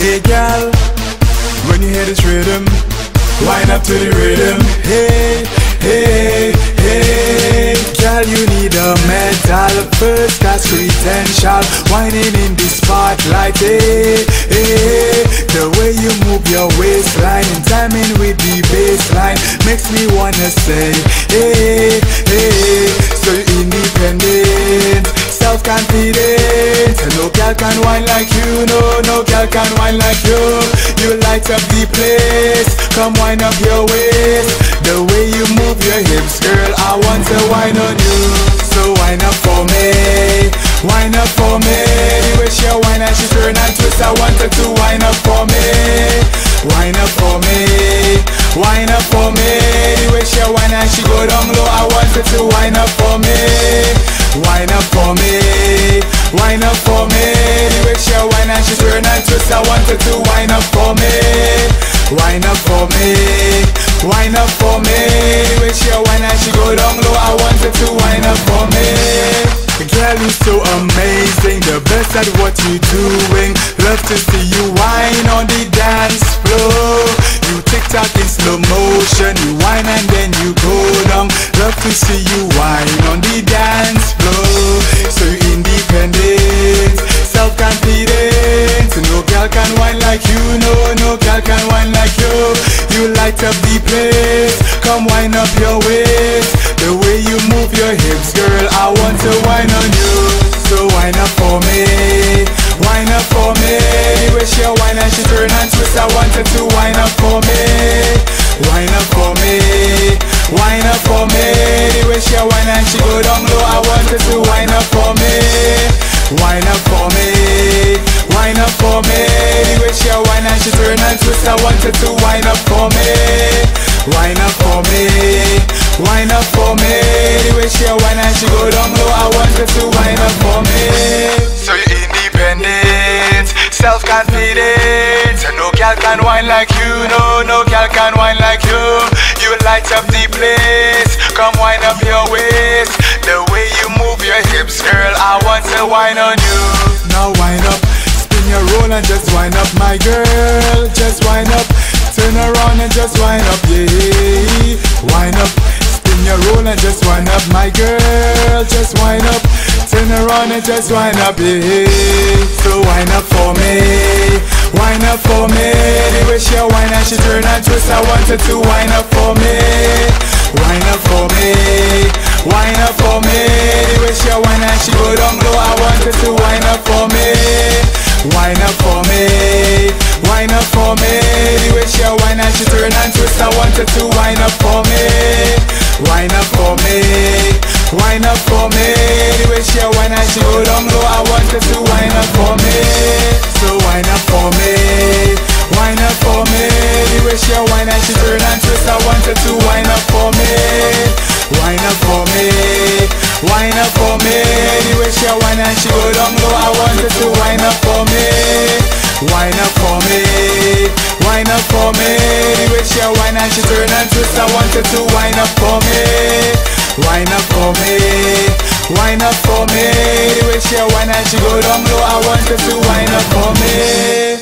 Hey girl, when you hear this rhythm, wind up to the rhythm. Hey, hey, hey. Girl, you need a mental first class credential. Whining in the spotlight. Hey, hey. The way you move your waistline and timing with the bassline makes me wanna say, hey, hey. So you're independent, self-confident, and no girl can whine like you. No girl can whine like you. You light up the place, come wind up your waist. The way you move your hips, girl, I want to whine on you. So whine up for me, whine up for me. The way she whine and she turn and twist, I want her to whine up for me, whine up for me, whine up for me. The way she whine and she go down low, I want her to whine up for me, whine up for me, whine up for me. The way she whine and she turn and twist, I want her to whine up for me, whine up for me, whine up for me. The way she whine and she go down low, I want her to whine up for me. Girl, you're so amazing, the best at what you're doing. Love to see you whine on the dance floor. You tick-tock in slow motion, you whine and then you go down. Love to see you whine on the dance floor. So you're independent, self-confident. No girl can whine like you, no girl can whine like you. You light up the place, come whine up your waist. The way you move your hips, girl, I want to whine on you. So whine up for me, whine up for me. The way she whine and she turn and twist, I want her to whine up for me, whine up for me, whine up for me. The way she whine and she go down low, I want her to whine up for me, whine up for me, whine up for me. The way she whine and she turn and twist, I want her to whine up for me, whine up for me, whine up for me. The way she whine and she go down low, I want her to whine up for me. So you're independent, self-confident, and no girl can whine like you. No girl can whine like you. You light up the place, come whine up your waist. The way you move your hips, girl, I want to whine on you. Now whine up, spin your roll and just whine up, my girl. Just whine up, turn around and just whine up, yeah. Whine up, spin your roll and just whine up, my girl. Just whine up, turn around and just whine up, yeah. So whine up for me, whine up for me. The way she whine and she turn and twist, I want her to whine up for me, whine up for me, whine up for me. The way she whine and she go down low, I want her to whine up for me, whine up for me, whine up for me. The way she whine and she turn and twist, I want her to whine up for me, whine up for me, whine up for me. The way she whine and she go down low, I want her to whine up for me. So whine up for me, whine up for me. The way she whine and she turn and twist, I want her to whine up for me, whine up for me, whine up for me. The way she whine and she go down low, I want her to whine up for me, whine up for me, whine up for me. The way she whine and she turn and twist, I want her to whine up for me, whine up for me, whine up for me. The way she whine and she go down low, I want her to whine up for me.